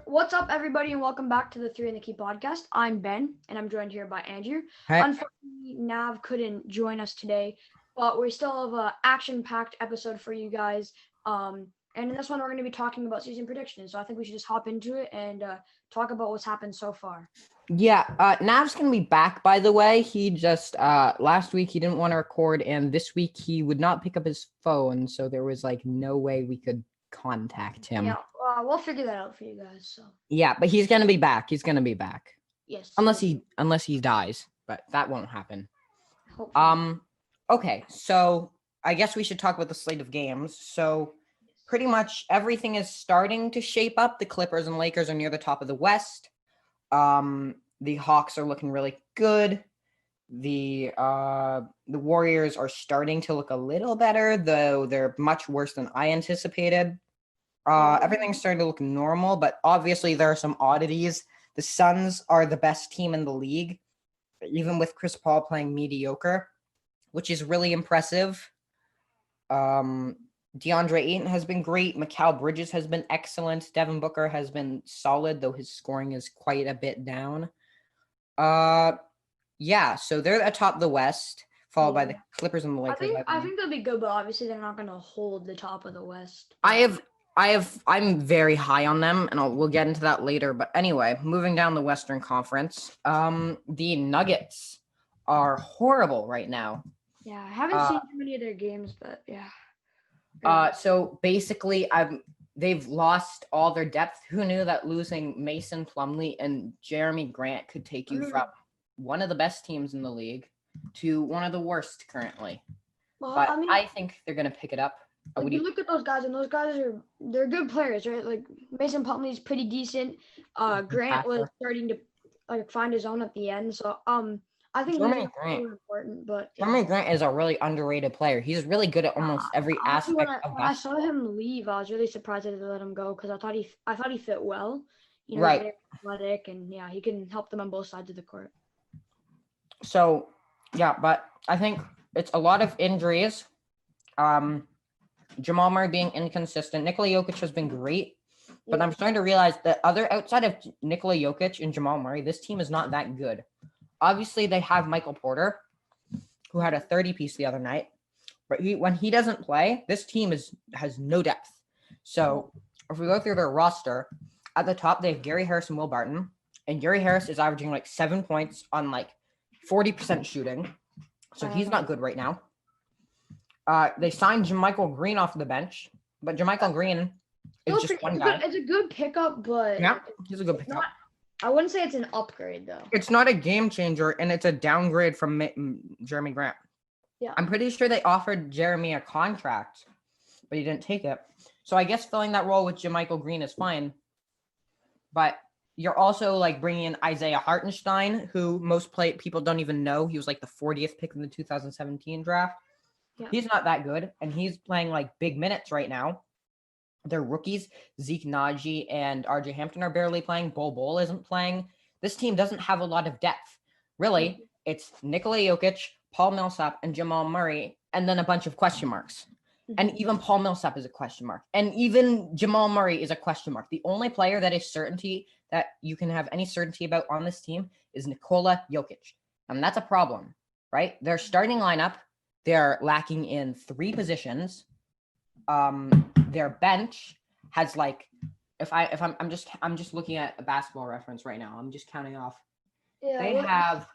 what's up, everybody, and welcome back to the Three and the Key podcast. I'm Ben, and I'm joined here by Andrew. Hey. Unfortunately, Nav couldn't join us today, but we still have an action-packed episode for you guys. And in this one, we're going to be talking about season predictions. So I think we should just hop into it and talk about what's happened so far. Yeah, Nav's gonna be back, by the way. He just last week he didn't want to record, and this week he would not pick up his phone, so there was like no way we could contact him. Yeah, we'll figure that out for you guys. So Yeah, but he's gonna be back. He's gonna be back. yes, Unless he dies, but that won't happen. hopefully. Okay, so I guess we should talk about the slate of games. So pretty much everything is starting to shape up. The Clippers and Lakers are near the top of the West. The Hawks are looking really good. The Warriors are starting to look a little better, though they're much worse than I anticipated. Everything's starting to look normal, but obviously there are some oddities. The Suns are the best team in the league, even with Chris Paul playing mediocre, which is really impressive. DeAndre Ayton has been great. Mikal Bridges has been excellent. Devin Booker has been solid, though his scoring is quite a bit down. Yeah, so they're atop the West, followed by the Clippers and the Lakers. I think they'll be good, but obviously they're not going to hold the top of the West. I'm very high on them, and we'll get into that later. But anyway, moving down the Western Conference, the Nuggets are horrible right now. Yeah, I haven't seen too many of their games, but yeah. So basically, they've lost all their depth. Who knew that losing Mason Plumlee and Jeremy Grant could take you from one of the best teams in the league to one of the worst currently? Well, but I think they're going to pick it up. You look at those guys, and those guys they're good players, right? Like Mason Plumlee is pretty decent. Grant was starting to find his own at the end, so I think Jeremy Grant is important, but Jeremy Grant is a really underrated player. He's really good at almost every aspect when of I saw him leave, I was really surprised that they let him go because I thought he fit well. You know, right. He's very athletic, and yeah, he can help them on both sides of the court. So yeah, but I think it's a lot of injuries. Jamal Murray being inconsistent. Nikola Jokic has been great, but I'm starting to realize that outside of Nikola Jokic and Jamal Murray, this team is not that good. Obviously, they have Michael Porter, who had a 30-piece the other night, but when he doesn't play, this team has no depth. So if we go through their roster, at the top they have Gary Harris and Will Barton, and Gary Harris is averaging like 7 points on like 40% shooting, so he's not good right now. They signed JaMychal Green off the bench, but JaMychal Green is just one guy. It's a good pickup, but yeah, he's a good pickup. I wouldn't say it's an upgrade, though. It's not a game changer, and it's a downgrade from Jeremy Grant. Yeah. I'm pretty sure they offered Jeremy a contract, but he didn't take it. So I guess filling that role with JaMychal Green is fine. But you're also like bringing in Isaiah Hartenstein, who people don't even know. He was like the 40th pick in the 2017 draft. Yeah. He's not that good, and he's playing like big minutes right now. They're rookies. Zeke Naji and RJ Hampton are barely playing. Bol isn't playing. This team doesn't have a lot of depth. Really, it's Nikola Jokic, Paul Millsap, and Jamal Murray, and then a bunch of question marks. And even Paul Millsap is a question mark. And even Jamal Murray is a question mark. The only player that is certainty that you can have any certainty about on this team is Nikola Jokic. And that's a problem, right? Their starting lineup, they're lacking in 3 positions. Their bench has like, I'm just looking at a Basketball Reference right now. I'm just counting off. Yeah, they have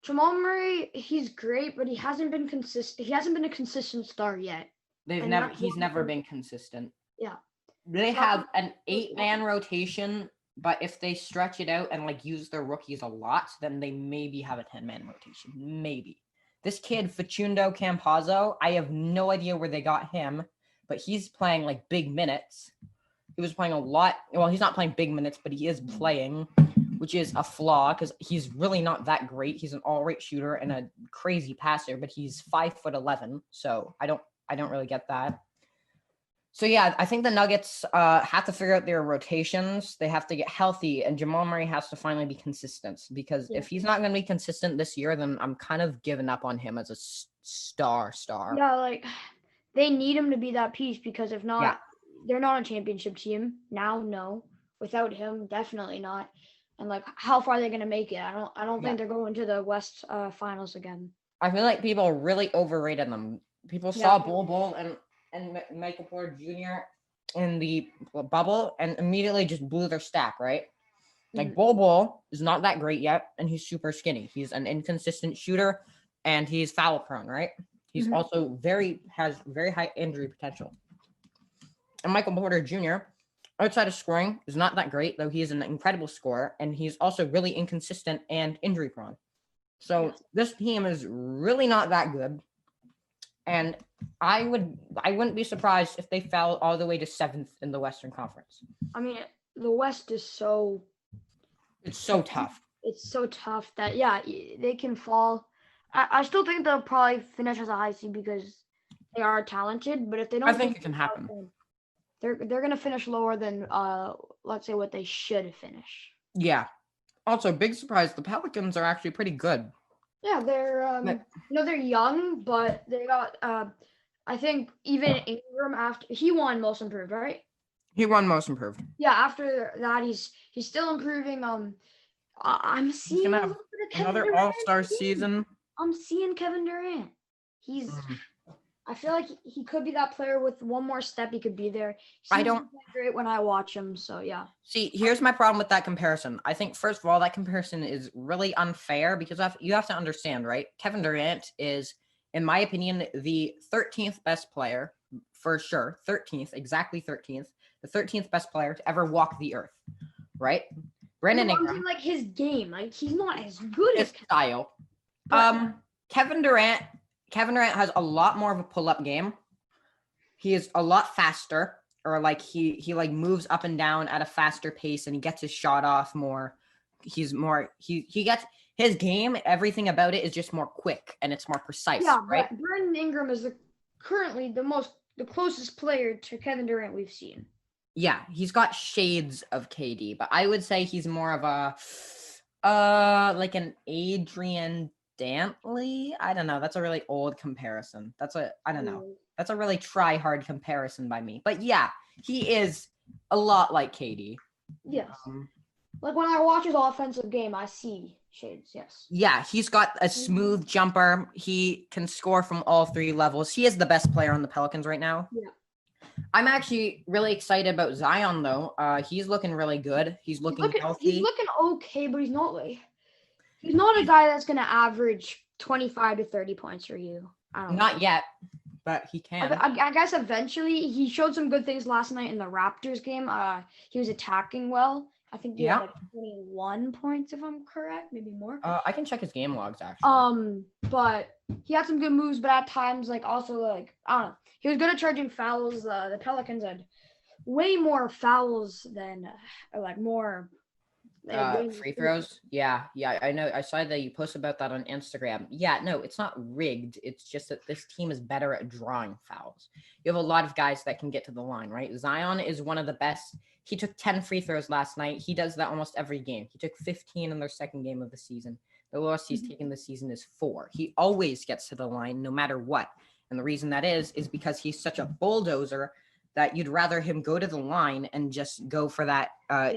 Jamal Murray. He's great, but he hasn't been consistent. He hasn't been a consistent star yet. He's never been consistent. Yeah. They have an 8-man rotation, but if they stretch it out and like use their rookies a lot, then they maybe have a 10-man rotation. Maybe. This kid, Facundo Campazzo, I have no idea where they got him, but he's playing like big minutes. He was playing a lot. Well, he's not playing big minutes, but he is playing, which is a flaw because he's really not that great. He's an all-right shooter and a crazy passer, but he's 5'11", so I don't really get that. So yeah, I think the Nuggets have to figure out their rotations. They have to get healthy, and Jamal Murray has to finally be consistent because if he's not going to be consistent this year, then I'm kind of giving up on him as a star. Yeah, like they need him to be that piece because if not, they're not a championship team now. No, without him, definitely not. And like, how far are they going to make it? I don't Yeah. think they're going to the West Finals again. I feel like people really overrated them. People Yeah. saw Bull and Michael Porter Jr. in the bubble and immediately just blew their stack, right? Like Bull is not that great yet, and he's super skinny. He's an inconsistent shooter, and he's foul prone, right? He's also has very high injury potential. And Michael Porter Jr., outside of scoring, is not that great, though he is an incredible scorer, and he's also really inconsistent and injury prone. So this team is really not that good. And I wouldn't be surprised if they fell all the way to 7th in the Western Conference. I mean, the West is so It's so tough. It's so tough that they can fall. I still think they'll probably finish as a high seed because they are talented. But if they don't, I think it can happen. They're gonna finish lower than let's say what they should finish. Yeah. Also, big surprise, the Pelicans are actually pretty good. Yeah, they're they're young, but they got I think even Ingram after he won Most Improved, right? He won Most Improved. Yeah, after that he's still improving. I'm seeing He's gonna have another All-Star season. I'm seeing Kevin Durant. I feel like he could be that player with one more step. He could be there. I don't great when I watch him. So yeah. See, here's my problem with that comparison. I think first of all, that comparison is really unfair because you have to understand, right? Kevin Durant is, in my opinion, the 13th best player for sure. 13th, exactly 13th. The 13th best player to ever walk the earth, right? Brandon Ingram. Like his game, like he's not as good as style. Kevin Durant has a lot more of a pull-up game. He is a lot faster, or like he like moves up and down at a faster pace, and he gets his shot off more. He's more he gets his game. Everything about it is just more quick and it's more precise. Yeah, right. But Brandon Ingram is currently the closest player to Kevin Durant we've seen. Yeah, he's got shades of KD, but I would say he's more of a like an Adrian Dantley. I don't know. That's a really old comparison. I don't know. That's a really try-hard comparison by me. But yeah, he is a lot like KD. Yes. Like when I watch his offensive game, I see shades. Yes. Yeah, he's got a smooth jumper. He can score from all three levels. He is the best player on the Pelicans right now. Yeah. I'm actually really excited about Zion, though. He's looking really good. He's looking healthy. He's looking okay, but he's not a guy that's going to average 25 to 30 points for you. Not yet, but he can. I guess eventually he showed some good things last night in the Raptors game. He was attacking well. I think he had like 21 points, if I'm correct, maybe more. I can check his game logs actually. But he had some good moves, but at times, like also like I don't know, he was good at charging fouls. The Pelicans had way more fouls than like more. Free throws. Yeah, I know. I saw that you posted about that on Instagram. Yeah, no, it's not rigged. It's just that this team is better at drawing fouls. You have a lot of guys that can get to the line, right? Zion is one of the best. He took 10 free throws last night. He does that almost every game. He took 15 in their second game of the season. The lowest he's taken this season is 4. He always gets to the line no matter what. And the reason that is because he's such a bulldozer that you'd rather him go to the line and just go for that.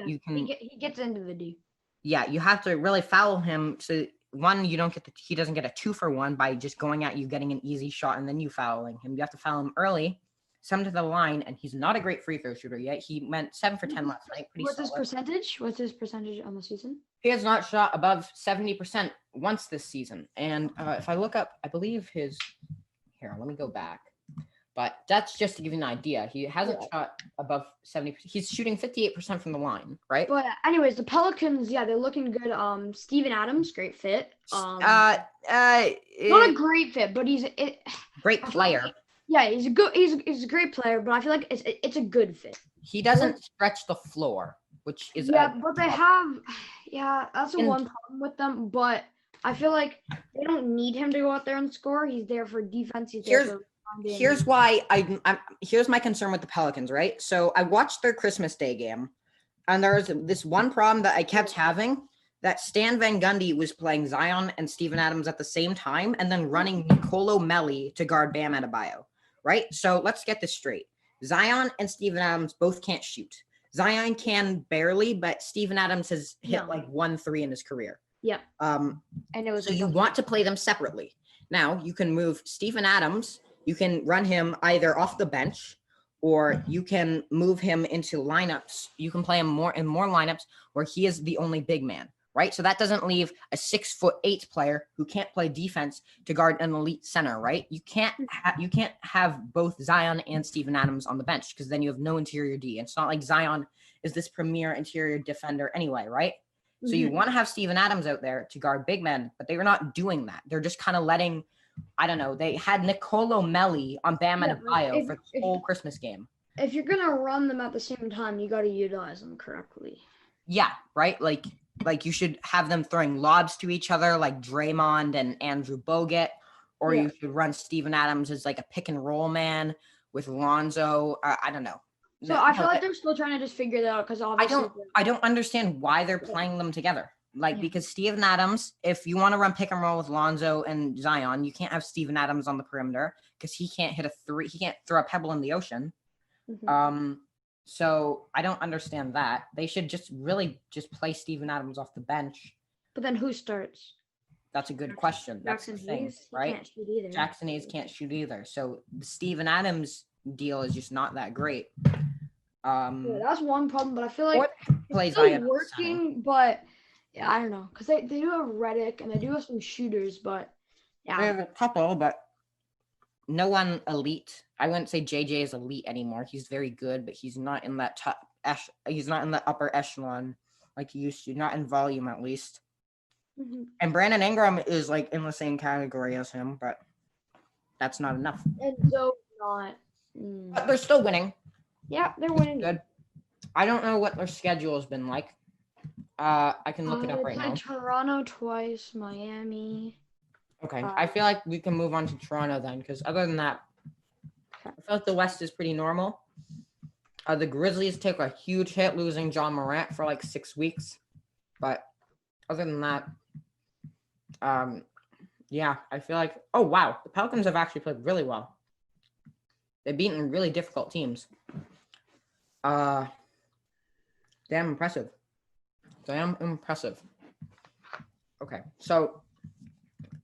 He gets into the D. Yeah, you have to really foul him. So one, he doesn't get a 2-for-1 by just going at you, getting an easy shot, and then you fouling him. You have to foul him early, send him to the line, and he's not a great free throw shooter yet. He went 7 for 10 last night. What's his percentage? What's his percentage on the season? He has not shot above 70% once this season. And if I look up, I believe here, let me go back. But that's just to give you an idea. He hasn't shot above 70%. He's shooting 58% from the line, right? But anyways, the Pelicans, they're looking good. Steven Adams, great fit. Not a great fit, but great player. He's a great player, but I feel like it's a good fit. He doesn't stretch the floor, which is but they have that's the one problem with them. But I feel like they don't need him to go out there and score. He's there for defense. Here's why here's my concern with the Pelicans, right? So I watched their Christmas Day game, and there was this one problem that I kept having, that Stan Van Gundy was playing Zion and Steven Adams at the same time and then running Nicolo Melli to guard Bam Adebayo, right? So let's get this straight. Zion and Steven Adams both can't shoot. Zion can barely, but Steven Adams has hit No. like 1-3 in his career. Yeah. And it was so you want to play them separately. Now you can move Steven Adams. You can run him either off the bench, or you can move him into lineups. You can play him more lineups where he is the only big man, right? So that doesn't leave a 6'8" player who can't play defense to guard an elite center, right? You can't have both Zion and Steven Adams on the bench, because then you have no interior D. It's not like Zion is this premier interior defender anyway, right? So you want to have Steven Adams out there to guard big men, but they were not doing that. They're just kind of letting, I don't know, they had Nicolo Melli on Bam Adebayo for the whole Christmas game. If you're going to run them at the same time, you got to utilize them correctly. Yeah, right? Like you should have them throwing lobs to each other like Draymond and Andrew Bogut, or you should run Steven Adams as like a pick and roll man with Lonzo. I don't know. So I feel like they're still trying to just figure that out, because obviously I don't understand why they're playing them together. Because Steven Adams, if you want to run pick and roll with Lonzo and Zion, you can't have Steven Adams on the perimeter because he can't hit a three. He can't throw a pebble in the ocean. So I don't understand that. They should just play Steven Adams off the bench. But then who starts? That's a good question. That's the thing, right? Can't shoot either. Jackson Hayes can't shoot either. So the Steven Adams deal is just not that great. That's one problem, but I feel like it's still working, but yeah, I don't know, because they do have Redick and they do have some shooters, but yeah, they have a couple, but no one elite. I wouldn't say JJ is elite anymore. He's very good, but he's not in that he's not in the upper echelon like he used to, not in volume at least. And Brandon Ingram is like in the same category as him, but that's not enough. And so not. But they're still winning. Yeah, they're winning. Good. I don't know what their schedule has been like. I can look it up right now. Toronto twice, Miami. Okay, I feel like we can move on to Toronto then, because other than that, I feel like the West is pretty normal. The Grizzlies took a huge hit losing John Morant for like 6 weeks, but other than that, yeah, I feel like, oh wow, the Pelicans have actually played really well. They've beaten really difficult teams. Damn impressive. Okay, so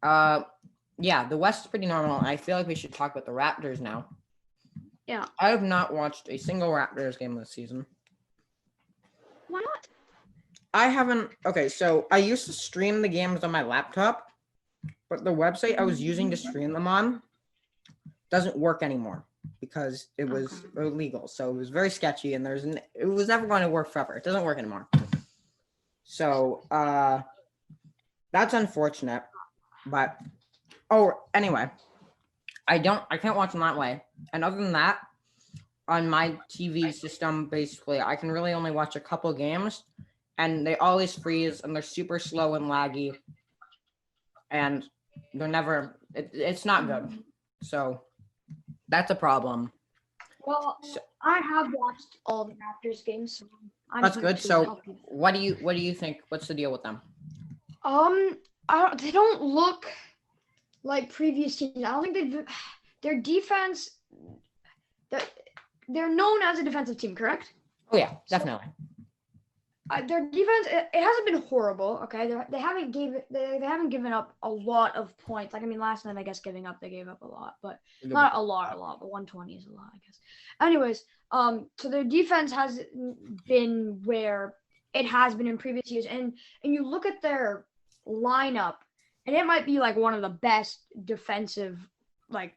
yeah, the West is pretty normal. I feel like we should talk about the Raptors now. Yeah. I have not watched a single Raptors game this season. Why not? I haven't. Okay, so I used to stream the games on my laptop, but the website I was using to stream them on doesn't work anymore because it was illegal. So it was very sketchy, and it was never going to work forever. It doesn't work anymore. So that's unfortunate. But anyway, I can't watch them that way. And other than that, on my TV system, basically, I can really only watch a couple games, and they always freeze, and they're super slow and laggy, and they're never. It's not good. So that's a problem. Well, I have watched all the Raptors games. So that's good. So what do you think? What's the deal with them? They don't look like previous teams. I don't think their defense. They're known as a defensive team, correct? Oh yeah, definitely. So, their defense it hasn't been horrible. Okay, they haven't given up a lot of points. Like, I mean, last night I guess they gave up a lot, but not a lot. But 120 is a lot, I guess. Anyways, so their defense has been where it has been in previous years, and you look at their lineup, and it might be like one of the best defensive lineups,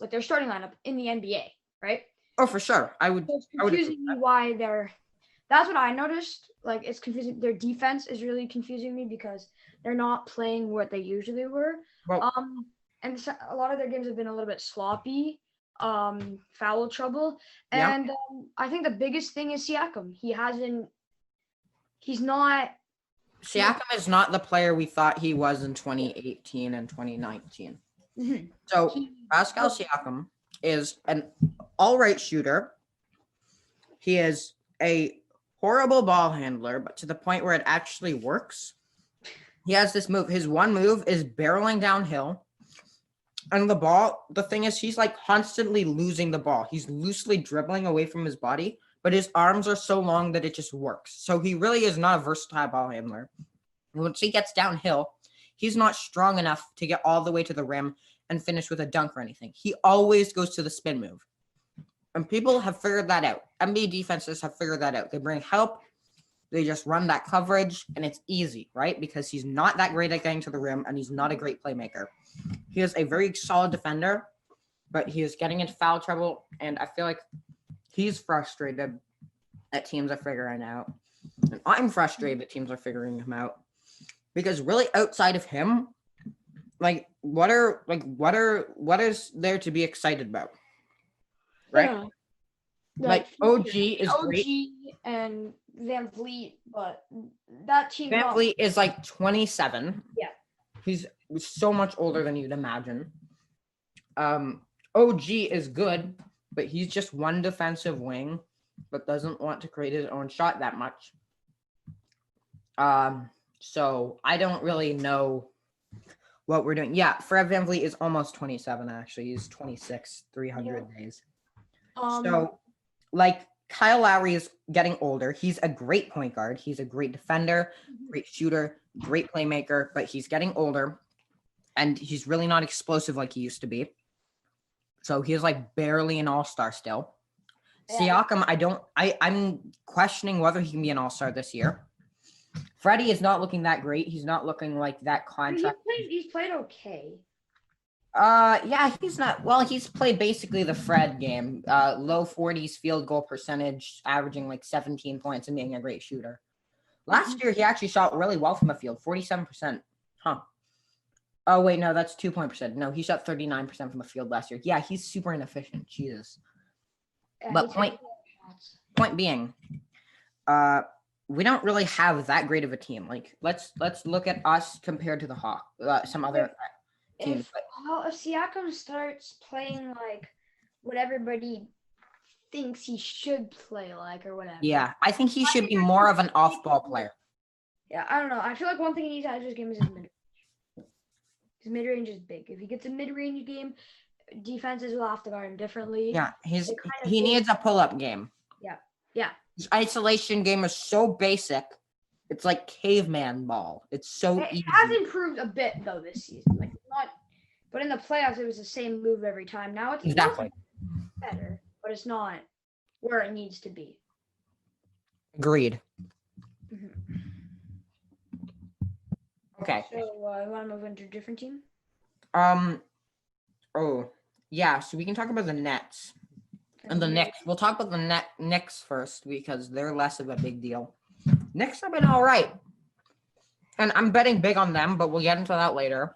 like their starting lineup in the NBA, right? Oh, for sure. So it's confusing me why that's what I noticed. Like, it's confusing. Their defense is really confusing me because they're not playing what they usually were. Well, and a lot of their games have been a little bit sloppy, foul trouble. And I think the biggest thing is Siakam. Siakam is not the player we thought he was in 2018 and 2019. Mm-hmm. So Pascal Siakam is an all-right shooter. He is a horrible ball handler, but to the point where it actually works. He has this move. His one move is barreling downhill. And the thing is, he's like constantly losing the ball. He's loosely dribbling away from his body, but his arms are so long that it just works. So he really is not a versatile ball handler. Once he gets downhill, he's not strong enough to get all the way to the rim and finish with a dunk or anything. He always goes to the spin move. And people have figured that out. NBA defenses have figured that out. They bring help. They just run that coverage, and it's easy, right? Because he's not that great at getting to the rim, and he's not a great playmaker. He is a very solid defender, but he is getting into foul trouble, and I feel like he's frustrated that teams are figuring out. And I'm frustrated that teams are figuring him out. Because really outside of him, what is there to be excited about? Right? Yeah. Like OG is OG great. and Van Vliet, but that team. Van Vliet is like 27. Yeah. He's so much older than you'd imagine. OG is good, but he's just one defensive wing, but doesn't want to create his own shot that much. So I don't really know what we're doing. Yeah, Fred VanVleet is almost 27, actually. He's 26, 300 days. So, like, Kyle Lowry is getting older. He's a great point guard. He's a great defender, great shooter, great playmaker, but he's getting older, and he's really not explosive like he used to be. So he's like barely an all-star still. Yeah. Siakam, I'm questioning whether he can be an all-star this year. Freddie is not looking that great. He's not looking like that contract. He's played okay. Yeah, he's not. Well, he's played basically the Fred game. Low 40s field goal percentage, averaging like 17 points and being a great shooter. Last year, he actually shot really well from the field, 47%. Huh. Oh, wait, no, that's 2-point percent. No, he shot 39% from the field last year. Yeah, he's super inefficient. Jesus. Yeah, But point being, we don't really have that great of a team. Like, let's look at us compared to the Hawks, some other teams. If Siakam starts playing like what everybody thinks he should play like or whatever. Yeah, I think he should be more of an off-ball player. Yeah, I don't know. I feel like one thing he needs to add to his game is his mid-range. His mid-range is big. If he gets a mid-range game, defenses will have to guard him differently. Yeah, he needs a pull-up game. Yeah. His isolation game is so basic. It's like caveman ball. It's so It easy. has improved a bit though this season. Like not, but in the playoffs it was the same move every time. Now it's Exactly better, but it's not where it needs to be. Agreed. Mm-hmm. Okay. So you want to move into a different team? Oh yeah. So we can talk about the Nets and the Knicks. We'll talk about the Knicks first because they're less of a big deal. Knicks have been all right, and I'm betting big on them, but we'll get into that later.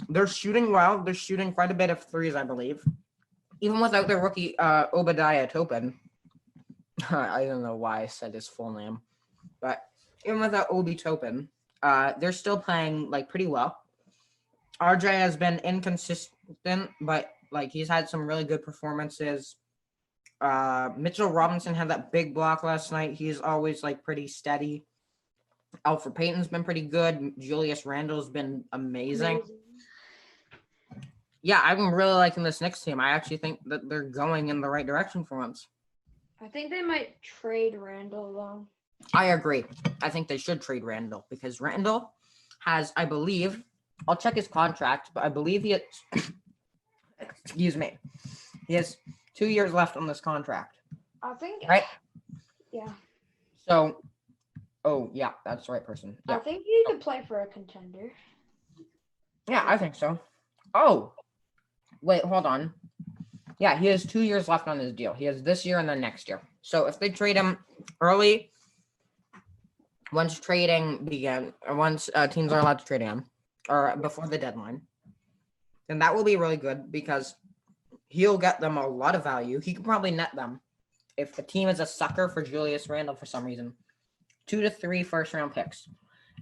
They're shooting well. They're shooting quite a bit of threes, I believe, even without their rookie Obadiah Toppin. I don't know why I said his full name, but even without Obi Toppin, they're still playing like pretty well. RJ has been inconsistent, but like he's had some really good performances. Mitchell Robinson had that big block last night. He's always like pretty steady. Alfred Payton's been pretty good. Julius Randle's been amazing. Yeah, I'm really liking this Knicks team. I actually think that they're going in the right direction for once. I think they might trade Randle though. I agree. I think they should trade Randle because Randle has, I believe, I'll check his contract, but I believe he has, excuse me, he has 2 years left on this contract. I think. Right? Yeah. So, oh, yeah, that's the right person. Yeah. I think he could play for a contender. Yeah, I think so. Oh, wait, hold on. Yeah, he has 2 years left on his deal. He has this year and then next year. So if they trade him early, once trading began, or once teams are allowed to trade him, or before the deadline, then that will be really good because he'll get them a lot of value. He could probably net them, if the team is a sucker for Julius Randle for some reason, 2 to 3 first-round picks.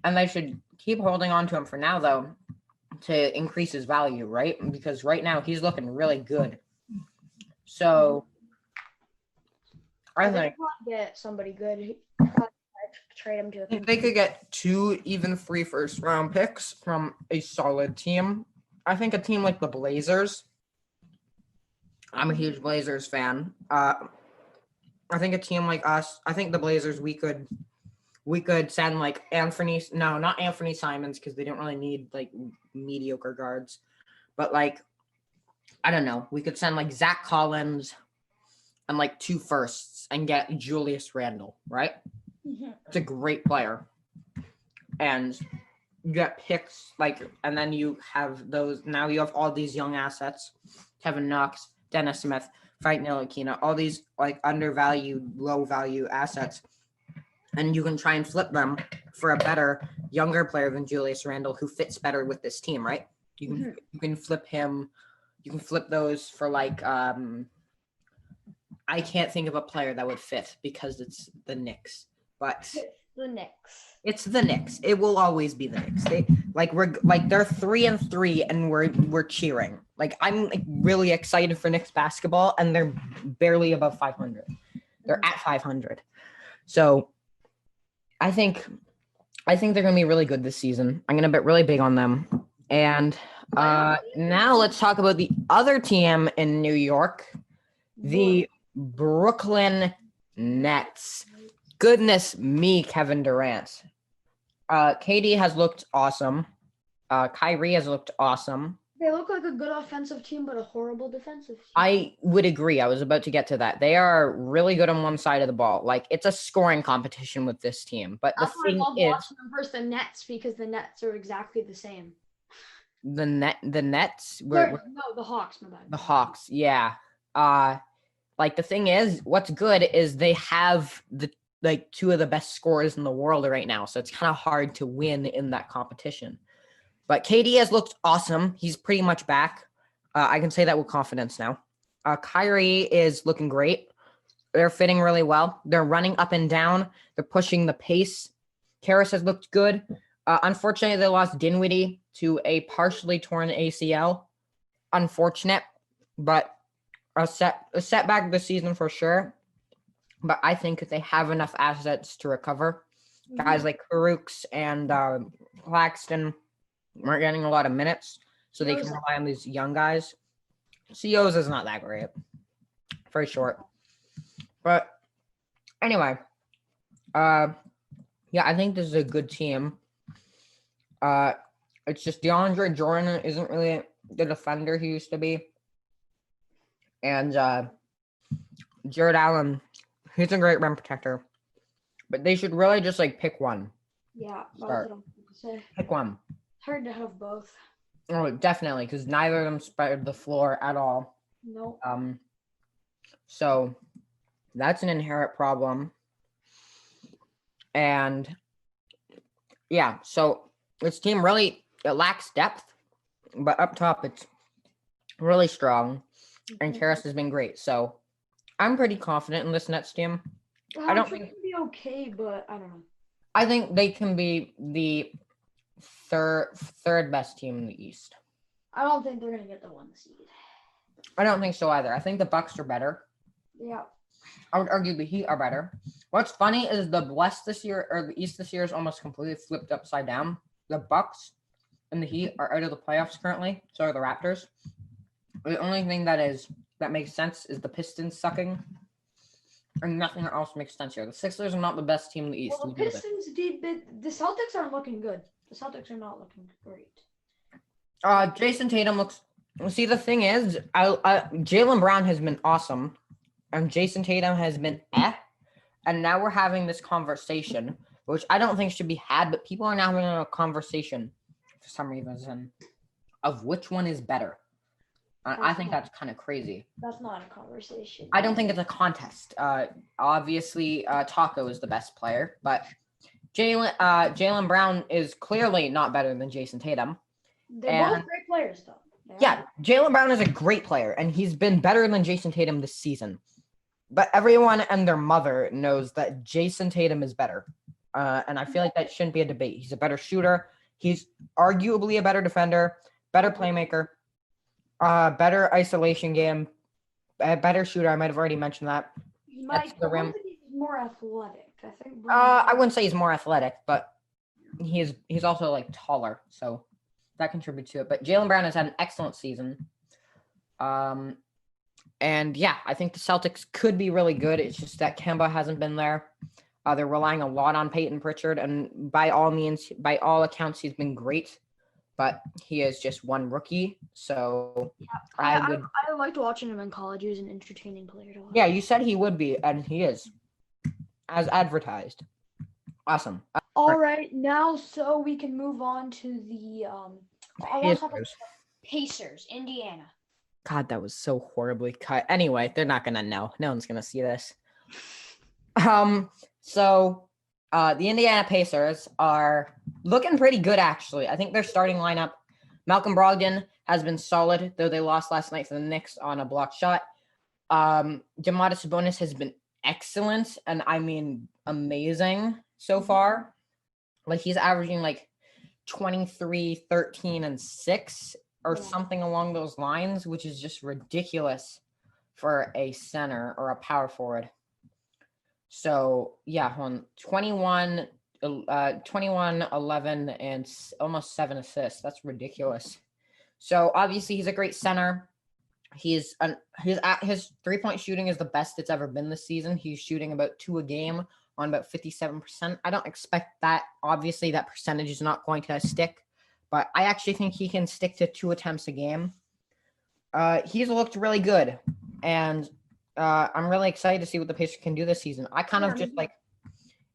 And they should keep holding on to him for now, though, to increase his value, right? Because right now he's looking really good. So I think get somebody good. Trade him to. They could get 2 even 3 first-round picks from a solid team. I think a team like the Blazers. I'm a huge Blazers fan. I think a team like us, I think the Blazers, we could send like not Anthony Simons because they don't really need like mediocre guards, but like I don't know, we could send like Zach Collins and like 2 firsts and get Julius Randle, right? It's a great player, and you get picks like, and then you have those. Now you have all these young assets: Kevin Knox, Dennis Smith, Frank Ntilikina, all these like undervalued, low value assets, and you can try and flip them for a better, younger player than Julius Randle who fits better with this team, right? You can flip him. You can flip those for like I can't think of a player that would fit because it's the Knicks, but The Knicks. it's the Knicks. It will always be the Knicks. They're 3-3 and we're cheering. Like I'm like, really excited for Knicks basketball, and they're barely above 500. They're at 500. So I think they're gonna be really good this season. I'm gonna bet really big on them. And now let's talk about the other team in New York, the Brooklyn Nets. Goodness me, Kevin Durant. KD has looked awesome. Kyrie has looked awesome. They look like a good offensive team, but a horrible defensive team. I would agree. I was about to get to that. They are really good on one side of the ball. Like it's a scoring competition with this team. But That's the thing why I love is, watching them versus the Nets, because the Nets are exactly the same. the Nets No, the Hawks, my bad. the Hawks. Yeah. Like the thing is, what's good is they have the like 2 of the best scorers in the world right now. So it's kind of hard to win in that competition. But KD has looked awesome. He's pretty much back. I can say that with confidence now. Kyrie is looking great. They're fitting really well. They're running up and down. They're pushing the pace. Karras has looked good. Unfortunately, they lost Dinwiddie to a partially torn ACL. Unfortunate, but a setback this season for sure. But I think if they have enough assets to recover, guys like Kurucs and Claxton weren't getting a lot of minutes, so they can rely on these young guys. COs is not that great. Very short. But anyway, yeah, I think this is a good team. It's just DeAndre Jordan isn't really the defender he used to be. And Jared Allen, he's a great rim protector. But they should really just like pick one. Yeah, that's Start. what I'm going to say. Pick one. It's hard to have both. Oh, definitely, because neither of them spread the floor at all. No. So that's an inherent problem. And yeah, so this team really it lacks depth, but up top it's really strong. And Karras has been great. So I'm pretty confident in this Nets team. I don't think it can be okay, but I don't know. I think they can be the third best team in the East. I don't think they're gonna get the 1 seed. I don't think so either. I think the Bucks are better. Yeah. I would argue the Heat are better. What's funny is the West this year, or the East this year, is almost completely flipped upside down. The Bucks and the Heat are out of the playoffs currently. So are the Raptors. The only thing that makes sense is the Pistons sucking, and nothing else makes sense here. The Sixers are not the best team in the East. Well, the Pistons the Celtics aren't looking good. The Celtics are not looking great. Jason Tatum looks. See, the thing is, Jaylen Brown has been awesome, and Jason Tatum has been and now we're having this conversation, which I don't think should be had, but people are now having a conversation for some reason of which one is better. I think that's kind of crazy. That's not a conversation. I don't think it's a contest. Obviously, Taco is the best player, but Jaylen Brown is clearly not better than Jason Tatum. They're both great players, though. Yeah, Jaylen Brown is a great player, and he's been better than Jason Tatum this season. But everyone and their mother knows that Jason Tatum is better. And I feel like that shouldn't be a debate. He's a better shooter. He's arguably a better defender, better playmaker, better isolation game, a better shooter. I might have already mentioned that. He's more athletic. I think. I wouldn't say he's more athletic, but he's also like taller, so that contributes to it. But Jaylen Brown has had an excellent season. And yeah, I think the Celtics could be really good. It's just that Kemba hasn't been there. They're relying a lot on Peyton Pritchard, and by all means, by all accounts, he's been great. But he is just one rookie, so I would. I liked watching him in college. He was an entertaining player to watch. Yeah, you said he would be, and he is, as advertised. Awesome. All right, now so we can move on to the I want to talk about Pacers, Indiana. God, that was so horribly cut. Anyway, they're not gonna know. No one's gonna see this. So the Indiana Pacers are looking pretty good, actually. I think their starting lineup, Malcolm Brogdon has been solid, though they lost last night to the Knicks on a blocked shot. Domantas Sabonis has been excellent, and I mean amazing so far. Like, he's averaging like 23, 13, and 6 or something along those lines, which is just ridiculous for a center or a power forward. So yeah, 21, 11, and almost 7 assists. That's ridiculous. So obviously he's a great center. His 3-point shooting is the best it's ever been this season. He's shooting about 2 a game on about 57%. I don't expect that. Obviously, that percentage is not going to stick, but I actually think he can stick to 2 attempts a game. He's looked really good, and I'm really excited to see what the Pacers can do this season. I kind of just like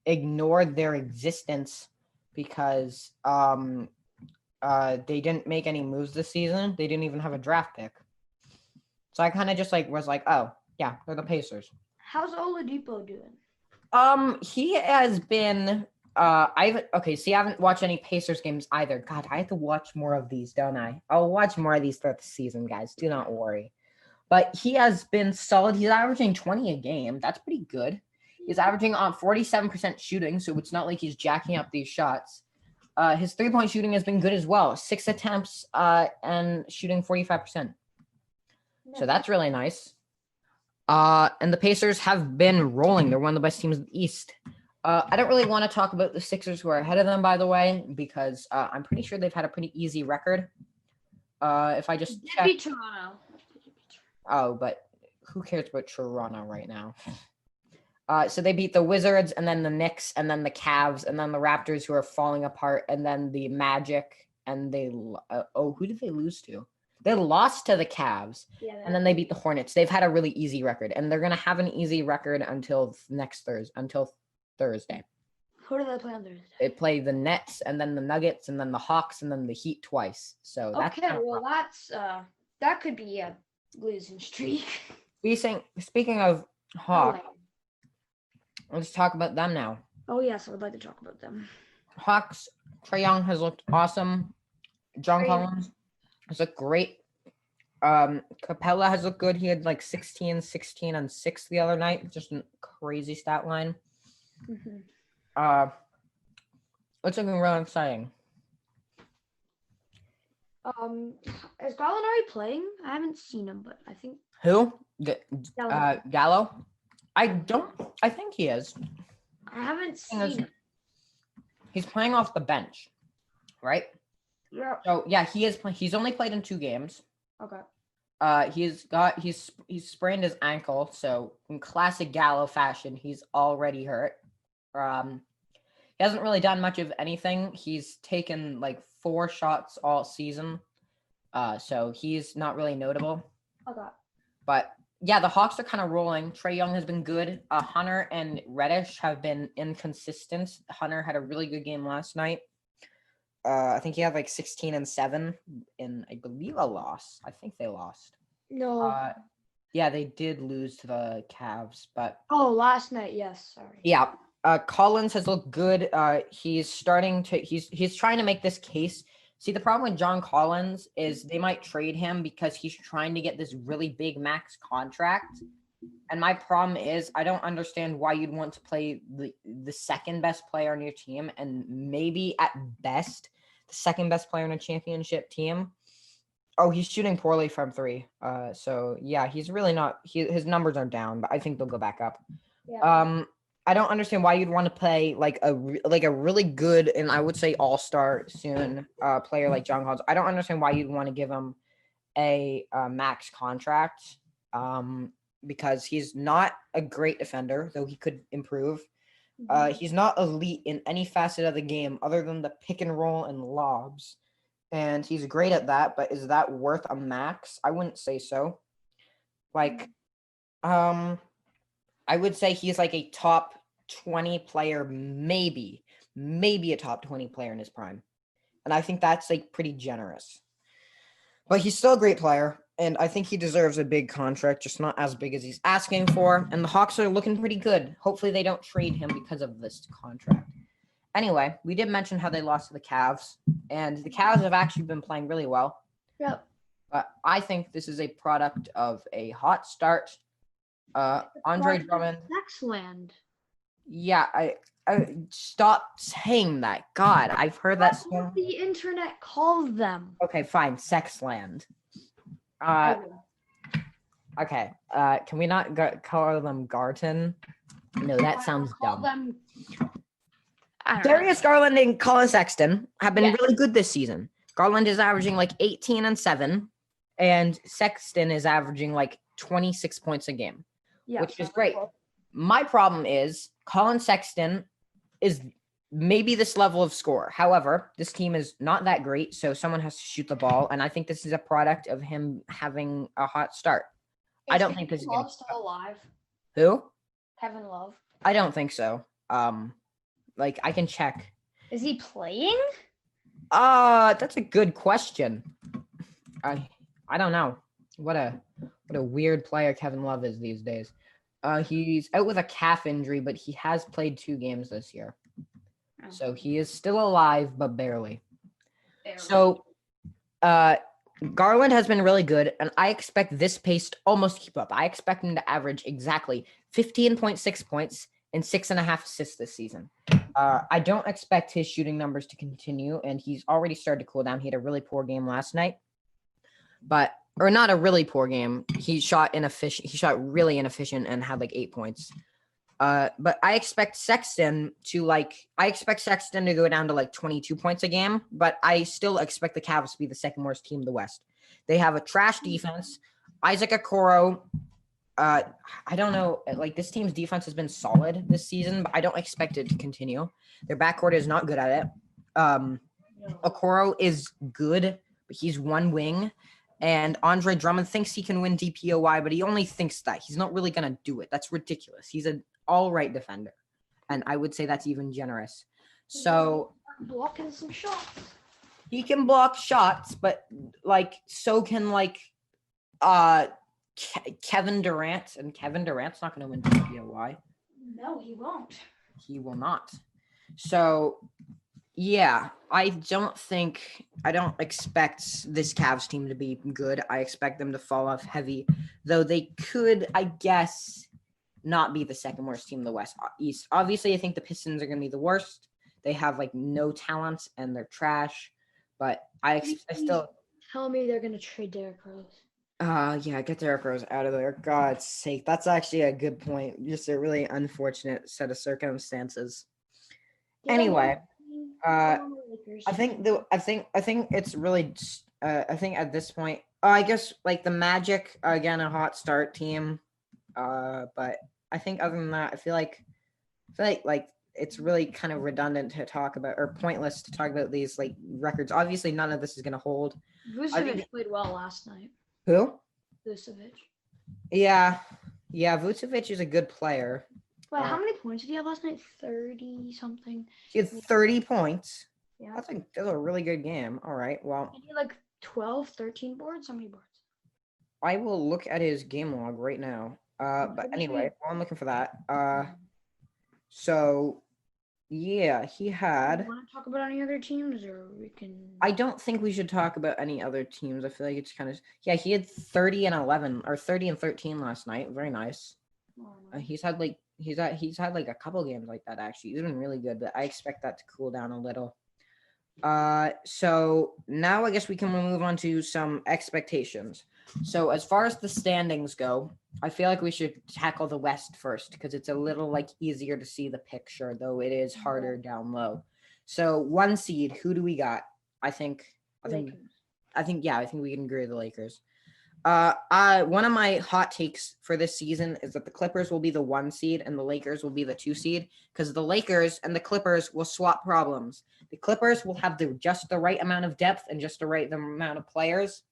ignored their existence because they didn't make any moves this season. They didn't even have a draft pick. So I kind of just like was like, oh yeah, they're the Pacers. How's Oladipo doing? He has been I haven't watched any Pacers games either. God, I have to watch more of these, don't I? I'll watch more of these throughout the season, guys. Do not worry. But he has been solid. He's averaging 20 a game. That's pretty good. He's averaging on 47% shooting, so it's not like he's jacking up these shots. His 3-point shooting has been good as well. 6 attempts and shooting 45%. So that's really nice. And the Pacers have been rolling. They're one of the best teams in the East. I don't really want to talk about the Sixers who are ahead of them, by the way, because I'm pretty sure they've had a pretty easy record. If I just check. Beat Toronto. Oh, but who cares about Toronto right now? So they beat the Wizards, and then the Knicks, and then the Cavs, and then the Raptors, who are falling apart, and then the Magic, and who did they lose to? They lost to the Cavs, and then they beat the Hornets. They've had a really easy record, and they're going to have an easy record until Thursday. Who do they play on Thursday? They play the Nets, and then the Nuggets, and then the Hawks, and then the Heat twice. So that's that could be a losing streak. Speaking of Hawks, let's talk about them now. Oh yes, I would like to talk about them. Hawks, Trae Young has looked awesome. John Collins has looked great. Capella has looked good. He had like 16, and 6 the other night. Just a crazy stat line. Mm-hmm. It's looking really exciting. Is Gallinari playing? I haven't seen him, but I think who? Gallo. I think he is. I haven't seen him. He's playing off the bench, right? Yeah. So yeah, he is. He's only played in 2 games. Okay. He's sprained his ankle, so in classic Gallo fashion, he's already hurt. He hasn't really done much of anything. He's taken like 4 shots all season, so he's not really notable. Okay. But yeah, the Hawks are kind of rolling. Trae Young has been good. Hunter and Reddish have been inconsistent. Hunter had a really good game last night. I think he had like 16 and 7 in, I believe, a loss. I think they lost. No. Yeah, they did lose to the Cavs, but last night, yes. Sorry. Yeah. Collins has looked good. He's trying to make this case. See, the problem with John Collins is they might trade him because he's trying to get this really big max contract. And my problem is I don't understand why you'd want to play the second best player on your team and maybe at best the second best player on a championship team. Oh, he's shooting poorly from 3. So yeah, he's really not. His numbers are down, but I think they'll go back up. Yeah. I don't understand why you'd want to play like a really good and I would say all-star soon player like John Collins. I don't understand why you'd want to give him a max contract. because he's not a great defender, though he could improve. Mhm. He's not elite in any facet of the game other than the pick and roll and lobs. And he's great at that, but is that worth a max? I wouldn't say so. Like, I would say he's like a top 20 player, maybe a top 20 player in his prime. And I think that's like pretty generous. But he's still a great player, and I think he deserves a big contract, just not as big as he's asking for. And the Hawks are looking pretty good. Hopefully they don't trade him because of this contract. Anyway, we did mention how they lost to the Cavs, and the Cavs have actually been playing really well. Yep. But I think this is a product of a hot start. Andre Drummond. Nextland. Yeah, I stop saying that. God, I've heard that That's so. what the internet calls them. Okay, fine. Sexland. Okay. Can we not call them Garton? No, that sounds Call dumb. them. I don't know. Darius Garland and Colin Sexton have been Yes. really good this season. Garland is averaging like 18 and 7, and Sexton is averaging like 26 points a game, Yeah, which is great. My problem is Colin Sexton is maybe this level of score. However, this team is not that great, so someone has to shoot the ball, and I think this is a product of him having a hot start. I don't think this is Kevin gonna. Love still alive. Who? Kevin Love. I don't think so. Like I can check. Is he playing? That's a good question. I don't know. What a weird player Kevin Love is these days. He's out with a calf injury, but he has played 2 games this year. Oh. So he is still alive, but barely. So Garland has been really good, and I expect this pace to almost keep up. I expect him to average exactly 15.6 points and 6.5 assists this season. I don't expect his shooting numbers to continue, and he's already started to cool down. He had a really poor game last night, or not a really poor game. He shot really inefficient and had like 8 points. But I expect Sexton to go down to like 22 points a game, but I still expect the Cavs to be the second worst team in the West. They have a trash defense. Isaac Okoro, I don't know, like this team's defense has been solid this season, but I don't expect it to continue. Their backcourt is not good at it. Okoro is good, but he's one wing. And Andre Drummond thinks he can win DPOY, but he only thinks that. He's not really going to do it. That's ridiculous. He's an all-right defender. And I would say that's even generous. So blocking some shots. He can block shots, but like so can like Kevin Durant. And Kevin Durant's not going to win DPOY. No, he won't. He will not. So yeah, I don't expect this Cavs team to be good. I expect them to fall off heavy, though they could, I guess, not be the second worst team in the East. Obviously, I think the Pistons are going to be the worst. They have like no talent and they're trash, but I still tell me they're going to trade Derrick Rose. Yeah, get Derrick Rose out of there. God's sake. That's actually a good point. Just a really unfortunate set of circumstances. Anyway, I think it's really I think at this point, I guess like the Magic again, a hot start team. But I think other than that, I feel like it's really kind of redundant to talk about or pointless to talk about these like records. Obviously, none of this is going to hold. Vucevic played well last night. Who? Vucevic. Yeah. Vucevic is a good player. Wait, how many points did he have last night? 30 something. He had 30 points. Yeah. That's a really good game. All right. Well, he had like 12, 13 boards. How many boards? I will look at his game log right now. But anyway, while I'm looking for that. So yeah, he had. Do you want to talk about any other teams, or we can? I don't think we should talk about any other teams. I feel like it's kind of he had 30 and 11 or 30 and 13 last night. Very nice. He's had like a couple games like that actually. He's been really good, but I expect that to cool down a little. So now I guess we can move on to some expectations. So as far as the standings go, I feel like we should tackle the West first because it's a little like easier to see the picture, though it is harder down low. So 1 seed, who do we got? I think we can agree with the Lakers. One of my hot takes for this season is that the Clippers will be the 1 seed and the Lakers will be the 2 seed, because the Lakers and the Clippers will swap problems. The Clippers will have just the right amount of depth and just the right amount of players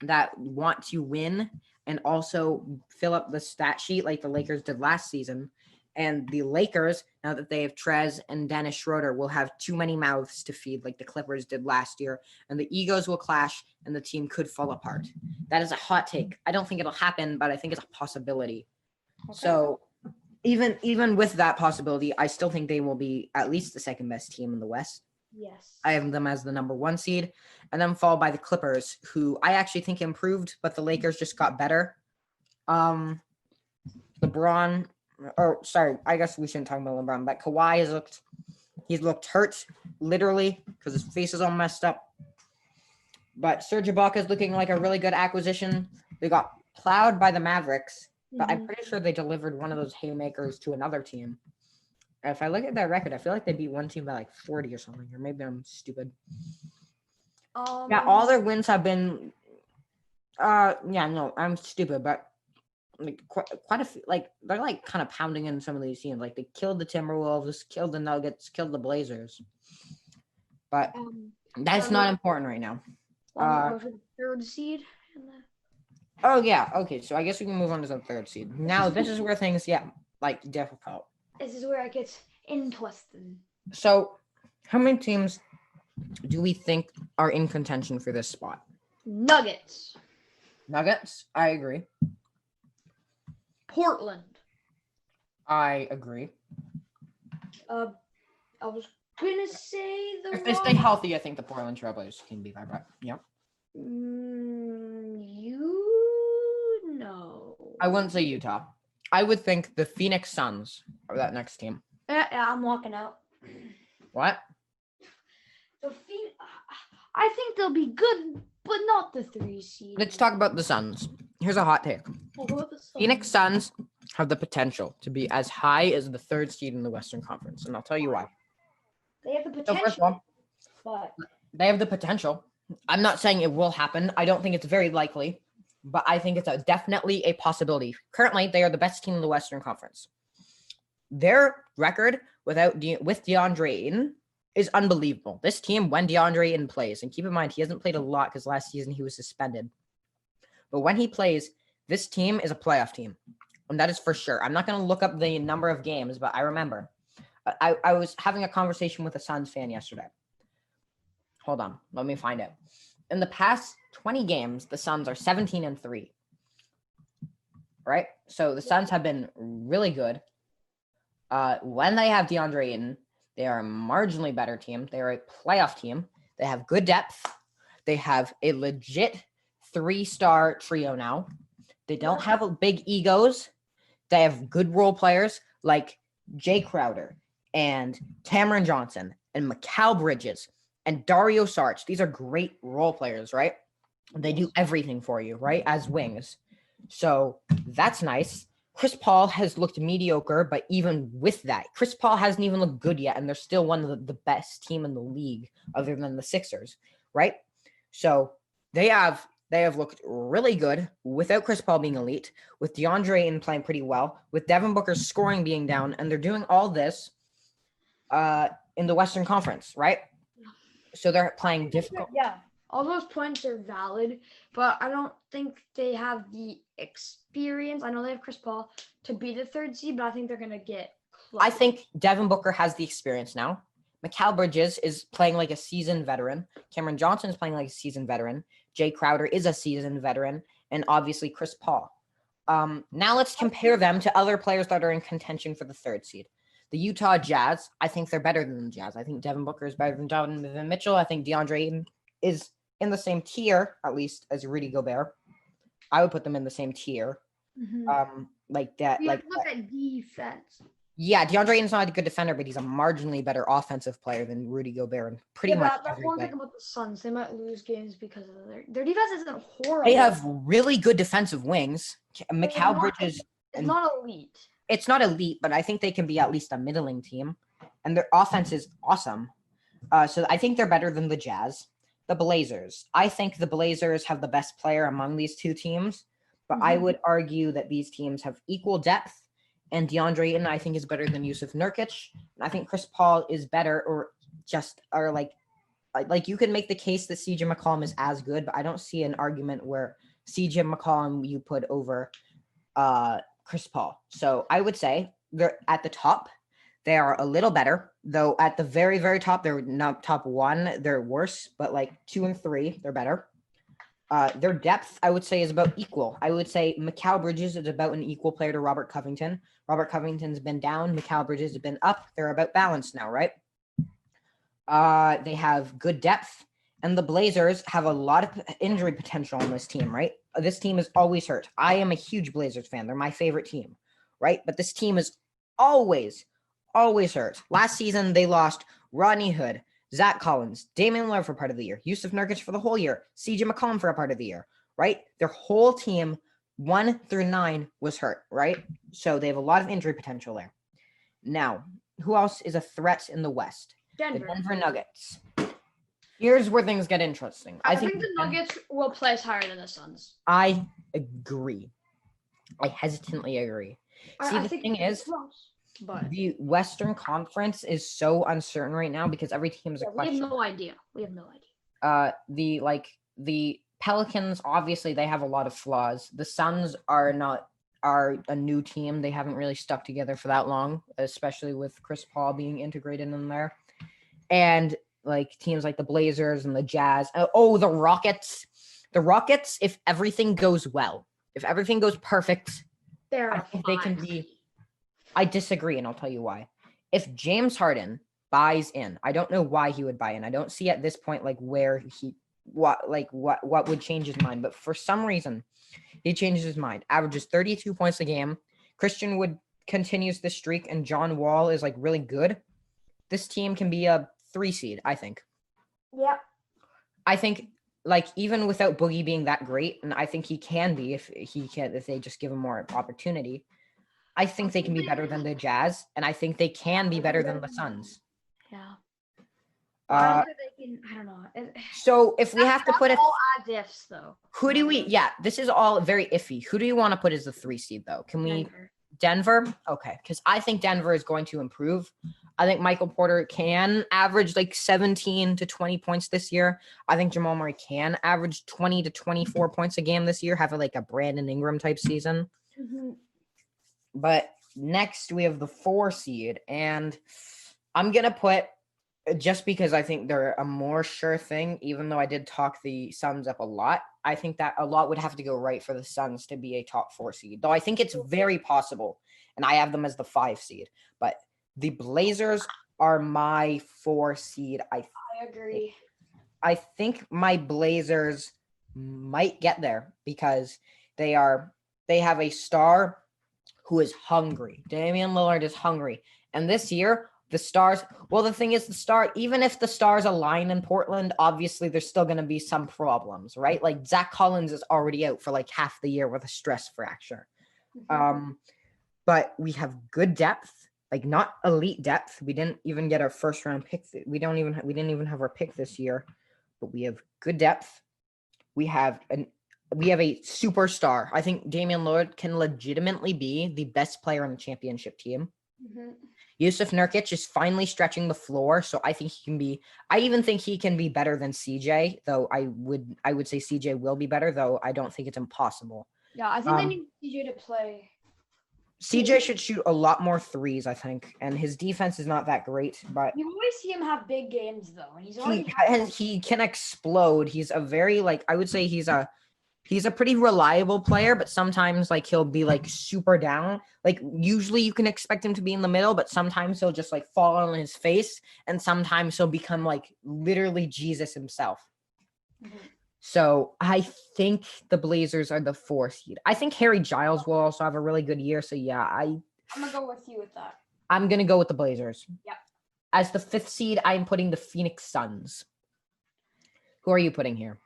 that want to win and also fill up the stat sheet like the Lakers did last season. And the Lakers, now that they have Trez and Dennis Schroeder, will have too many mouths to feed like the Clippers did last year. And the egos will clash and the team could fall apart. That is a hot take. I don't think it'll happen, but I think it's a possibility. Okay. So even with that possibility, I still think they will be at least the second best team in the West. Yes. I have them as the number 1 seed, and then followed by the Clippers, who I actually think improved, but the Lakers just got better. LeBron, or sorry, I guess we shouldn't talk about LeBron, but Kawhi he's looked hurt, literally, because his face is all messed up. But Serge Ibaka is looking like a really good acquisition. They got plowed by the Mavericks, but I'm pretty sure they delivered one of those haymakers to another team. If I look at their record, I feel like they beat one team by like 40 or something, or maybe I'm stupid. Yeah, all their wins have been. I'm stupid, but like quite a few. Like they're like kind of pounding in some of these teams. Like they killed the Timberwolves, killed the Nuggets, killed the Blazers. But that's not important right now. Third seed. Oh yeah, okay. So I guess we can move on to the 3rd seed. Now this is where things get like difficult. This is where it gets interesting. So, how many teams do we think are in contention for this spot? Nuggets. I agree. Portland. I agree. I was gonna say if they stay healthy, I think the Portland Trailblazers can be right. Yeah. I wouldn't say Utah. I would think the Phoenix Suns are that next team. Yeah, I'm walking out. What? I think they'll be good, but not the 3 seed. Let's talk about the Suns. Here's a hot take. Phoenix Suns have the potential to be as high as the 3rd seed in the Western Conference, and I'll tell you why. They have the potential. So first of all, but they have the potential. I'm not saying it will happen. I don't think it's very likely, but I think it's definitely a possibility. Currently, they are the best team in the Western Conference. Their record with DeAndre Ayton is unbelievable. This team, when DeAndre Ayton plays, and keep in mind, he hasn't played a lot because last season he was suspended. But when he plays, this team is a playoff team. And that is for sure. I'm not going to look up the number of games, but I remember. I was having a conversation with a Suns fan yesterday. Hold on. Let me find it. In the past 20 games, the Suns are 17-3. Right? So the Suns have been really good. When they have DeAndre Ayton, they are a marginally better team. They are a playoff team. They have good depth. They have a legit 3-star trio now. They don't have big egos. They have good role players like Jay Crowder and Cameron Johnson and Mikal Bridges and Dario Saric. These are great role players, right? They do everything for you, right? As wings. So that's nice. Chris Paul has looked mediocre, but even with that, Chris Paul hasn't even looked good yet, and they're still one of the best team in the league other than the Sixers, right? So they have looked really good without Chris Paul being elite, with DeAndre Ayton playing pretty well, with Devin Booker's scoring being down, and they're doing all this in the Western Conference, right? So they're playing difficult. Yeah, all those points are valid, but I don't think they have the experience. I know they have Chris Paul to be the 3rd seed, but I think they're going to get close. I think Devin Booker has the experience now. Mikal Bridges is playing like a seasoned veteran. Cameron Johnson is playing like a seasoned veteran. Jay Crowder is a seasoned veteran. And obviously Chris Paul. Now let's compare them to other players that are in contention for the 3rd seed. The Utah Jazz, I think they're better than the Jazz. I think Devin Booker is better than Donovan Mitchell. I think DeAndre Ayton is in the same tier, at least, as Rudy Gobert. I would put them in the same tier. Mm-hmm. Like that. Look at defense. Yeah, DeAndre Ayton's not a good defender, but he's a marginally better offensive player than Rudy Gobert. And pretty much that's one thing about the Suns. They might lose games because of their defense isn't horrible. They have really good defensive wings. Mikal Bridges. It's not elite. It's not elite, but I think they can be at least a middling team. And their offense is awesome. So I think they're better than the Jazz. the Blazers. I think the Blazers have the best player among these two teams, but I would argue that these teams have equal depth. And DeAndre Ayton, I think, is better than Yusuf Nurkic. And I think Chris Paul is better, or like you can make the case that CJ McCollum is as good, but I don't see an argument where CJ McCollum you put over Chris Paul. So I would say they're at the top. They are a little better, though at the very, very top, they're not top one. They're worse, but like 2 and 3, they're better. Their depth, I would say, is about equal. I would say Mikal Bridges is about an equal player to Robert Covington. Robert Covington's been down. Mikal Bridges has been up. They're about balanced now, right? They have good depth. And the Blazers have a lot of injury potential on this team, right? This team is always hurt. I am a huge Blazers fan. They're my favorite team, right? But this team is always hurt. Last season, they lost Rodney Hood, Zach Collins, Damian Lillard for part of the year, Yusuf Nurkic for the whole year, CJ McCollum for a part of the year, right? Their whole team, 1 through 9, was hurt, right? So they have a lot of injury potential there. Now, who else is a threat in the West? Denver. The Denver Nuggets. Here's where things get interesting. I think the Nuggets will place higher than the Suns. I agree. I hesitantly agree. See, the thing is, but the Western Conference is so uncertain right now because every team is a question. We have no idea. The Pelicans, obviously, they have a lot of flaws. The Suns are a new team. They haven't really stuck together for that long, especially with Chris Paul being integrated in there. And like teams like the Blazers and the Jazz. The Rockets. The Rockets, if everything goes well, if everything goes perfect, I think they can be. I disagree, and I'll tell you why. If James Harden buys in, I don't know why he would buy in. I don't see at this point like where what would change his mind, but for some reason he changes his mind. Averages 32 points a game. Christian Wood continues the streak, and John Wall is like really good. This team can be a 3 seed, I think. Yeah. I think like even without Boogie being that great, and I think he can be if they just give him more opportunity. I think they can be better than the Jazz, and I think they can be better than the Suns. Yeah. I don't know. So if we have to put it, all as ifs though. Who do we? Yeah, this is all very iffy. Who do you want to put as the 3 seed though? Can we? Denver? Okay, because I think Denver is going to improve. I think Michael Porter can average like 17 to 20 points this year. I think Jamal Murray can average 20 to 24 points a game this year, have like a Brandon Ingram type season. Mm-hmm. But next we have the 4 seed, and I'm going to put, just because I think they're a more sure thing, even though I did talk the Suns up a lot, I think that a lot would have to go right for the Suns to be a top 4 seed, though I think it's very possible, and I have them as the 5 seed. But the Blazers are my 4 seed. I agree. I think my Blazers might get there because they have a star who is hungry. Damian Lillard is hungry. And this year, the Stars, well, the thing is, even if the Stars align in Portland, obviously there's still going to be some problems, right? Like Zach Collins is already out for like half the year with a stress fracture. Mm-hmm. But we have good depth, like not elite depth. We didn't even get our first round pick. We didn't even have our pick this year, but we have good depth. We have a superstar. I think Damian Lillard can legitimately be the best player on the championship team. Mm-hmm. Yusuf Nurkic is finally stretching the floor, so I think he can be. I even think he can be better than CJ, though I would say CJ will be better, though I don't think it's impossible. Yeah, I think they need CJ to play. CJ should shoot a lot more threes, I think, and his defense is not that great. But you always see him have big games, though, and he can explode. He's a very I would say he's a pretty reliable player, but sometimes like he'll be like super down. Like usually you can expect him to be in the middle, but sometimes he'll just like fall on his face, and sometimes he'll become like literally Jesus himself. Mm-hmm. So I think the Blazers are the 4 seed. I think Harry Giles will also have a really good year. So yeah, I'm gonna go with you with that. I'm gonna go with the Blazers. Yeah. As the 5th seed, I'm putting the Phoenix Suns. Who are you putting here?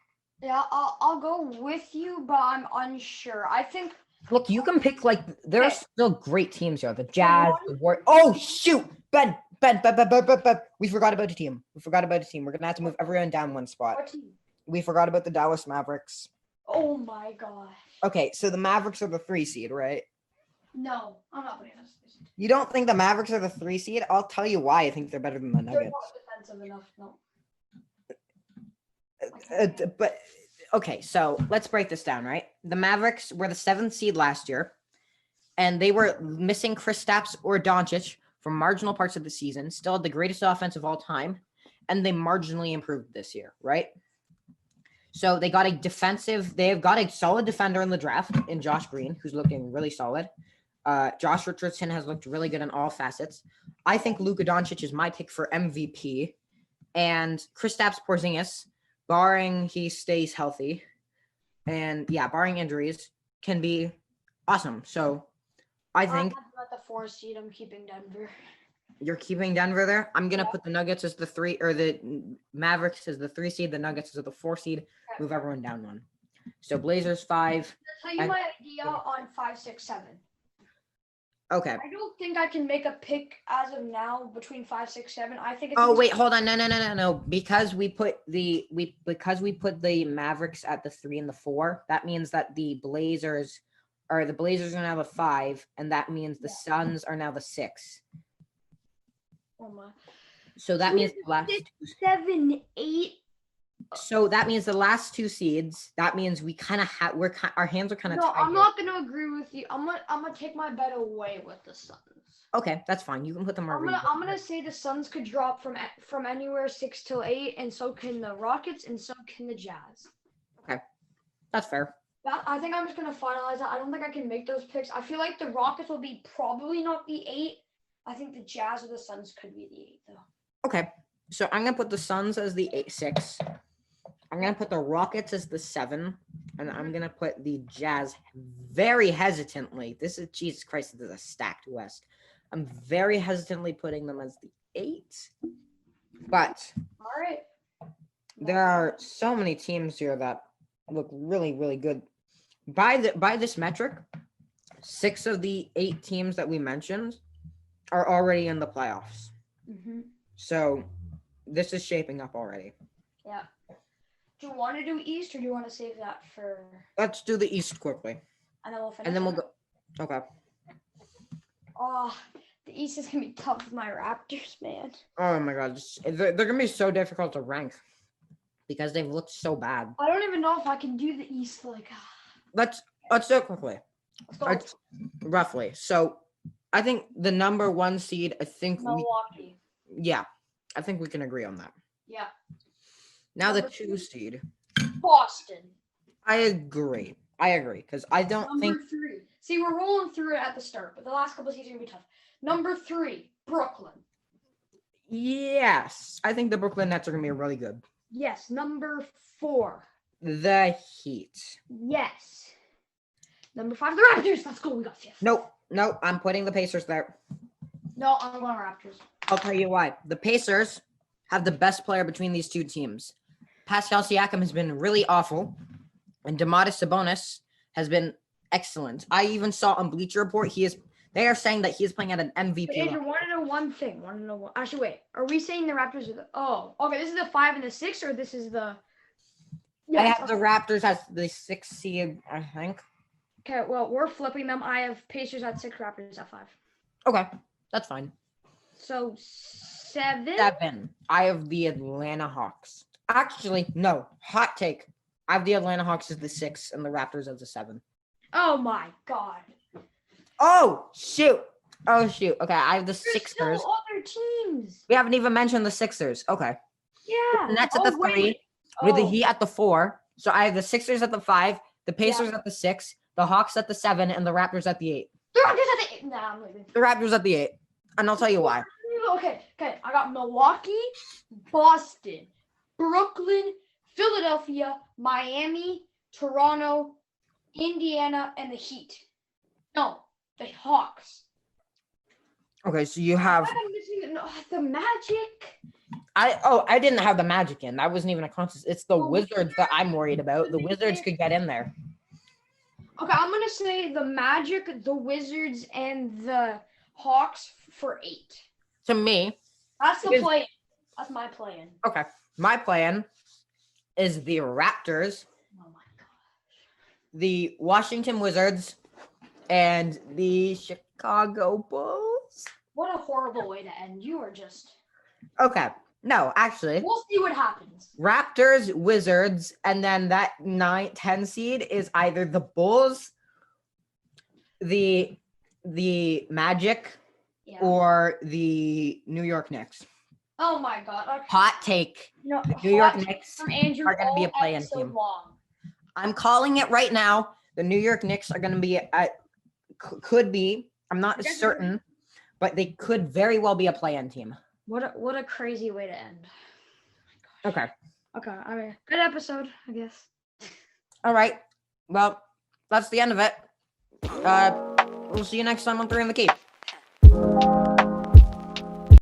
Yeah, I'll go with you, but I'm unsure. I think. Look, you can pick there are still great teams here. The Jazz, the Warriors. Oh shoot, Ben, but we forgot about a team. We forgot about a team. We're gonna have to move everyone down one spot. What team? We forgot about the Dallas Mavericks. Oh my gosh. Okay, so the Mavericks are the 3 seed, right? No, I'm not putting this. You don't think the Mavericks are the 3 seed? I'll tell you why I think they're better than the They're Nuggets. not defensive enough. No. But okay, so let's break this down, right? The Mavericks were the 7th seed last year, and they were missing Kristaps or Doncic for marginal parts of the season, still had the greatest offense of all time, and they marginally improved this year, right? So they got they've got a solid defender in the draft in Josh Green, who's looking really solid. Josh Richardson has looked really good in all facets. I think Luka Doncic is my pick for MVP, and Kristaps Porzingis, barring he stays healthy, and yeah, barring injuries, can be awesome. So I think I'm at the 4 seed. I'm keeping Denver. you're keeping Denver there. I'm gonna put the Nuggets as the 3, or the Mavericks as the 3 seed, the Nuggets as the 4 seed. Move everyone down one. So Blazers 5. I'll tell you my idea on 5, 6, 7. Okay. I don't think I can make a pick as of now between 5, 6, 7. I think. Oh wait, hold on. No. Because we put the Mavericks at the 3 and the 4. That means that the Blazers are now the 5, and that means the Suns are now the 6. Oh my. So that means the last 6, 7, 8. So that means the last 2 seeds. That means we kind of have our hands are kind of No, tied. I'm not gonna agree with you. I'm gonna take my bet away with the Suns. Okay, that's fine. You can put them wherever. I'm gonna say the Suns could drop from anywhere 6 till 8, and so can the Rockets, and so can the Jazz. Okay, that's fair. I think I'm just gonna finalize that. I don't think I can make those picks. I feel like the Rockets will be probably not the 8. I think the Jazz or the Suns could be the 8 though. Okay, so I'm gonna put the Suns as the 6. I'm gonna put the Rockets as the 7, and I'm gonna put the Jazz very hesitantly. This is Jesus Christ. This is a stacked West. I'm very hesitantly putting them as the 8, but All right. there are so many teams here that look really, really good. By this metric, 6 of the 8 teams that we mentioned are already in the playoffs. Mm-hmm. So this is shaping up already. Yeah. Do you want to do East, or do you want to save that for? Let's do the East quickly, And then we'll finish. and then we'll go. Okay. Oh, the East is gonna be tough with my Raptors, man. Oh my God, they're gonna be so difficult to rank because they've looked so bad. I don't even know if I can do the East like. Let's do it quickly. Let's go. Roughly. So I think the number 1 seed. I think Milwaukee. I think we can agree on that. Yeah. Now the Number 2 seed. Boston. I agree because I don't Number think. 3. See, we're rolling through it at the start, but the last couple of seasons are gonna be tough. Number 3, Brooklyn. Yes, I think the Brooklyn Nets are gonna be really good. Yes. Number 4. The Heat. Yes. Number 5, the Raptors. Let's go. We got 5th. Nope. I'm putting the Pacers there. No, I'm going Raptors. I'll tell you why. The Pacers have the best player between these 2 teams. Pascal Siakam has been really awful, and Domantas Sabonis has been excellent. I even saw on Bleacher Report they are saying that he is playing at an MVP But Andrew, level. want to know one thing. Actually, wait. Are we saying the Raptors are the? Oh, okay. This is the 5 and the 6, or this is the? I have the Raptors as the 6th seed, I think. Okay. Well, we're flipping them. I have Pacers at 6, Raptors at 5. Okay, that's fine. So 7. 7. I have the Atlanta Hawks. Actually, no. Hot take. I have the Atlanta Hawks as the 6 and the Raptors as the 7. Oh my God. Oh shoot. Okay, I have the There's Sixers. still other teams. We haven't even mentioned the Sixers. Okay. Yeah. The Nets at the 3, with the Heat at the 4. So I have the Sixers at the 5, the Pacers at the 6, the Hawks at the 7, and the Raptors at the 8. The Raptors at the 8. Nah, I'm leaving. The Raptors at the 8. And I'll tell you why. Okay. I got Milwaukee, Boston, Brooklyn, Philadelphia, Miami, Toronto, Indiana, and the Heat. No, the Hawks. Okay, so you have I'm missing the Magic. I didn't have the Magic in. That wasn't even a contest. It's the Oh, Wizards that I'm worried about. The Wizards could get in there. Okay, I'm gonna say the Magic, the Wizards, and the Hawks for 8. To me, That's the Because- play. That's my plan. Okay. My plan is the Raptors, Oh my god. the Washington Wizards, and the Chicago Bulls. What a horrible way to end. You are just. Okay. No, actually, We'll see what happens. Raptors, Wizards, and then that 9-10 seed is either the Bulls, the Magic, Yeah. or the New York Knicks. Oh my god. Okay. Hot take. No, The New York hot take Knicks from Andrew are gonna be a all play-in episode team. long. I'm calling it right now. The New York Knicks are going to be could be. I'm not Definitely. certain, but they could very well be a play-in team. What a crazy way to end. Okay. Okay. All right. Good episode, I guess. All right. Well, that's the end of it. We'll see you next time on Three in the Key.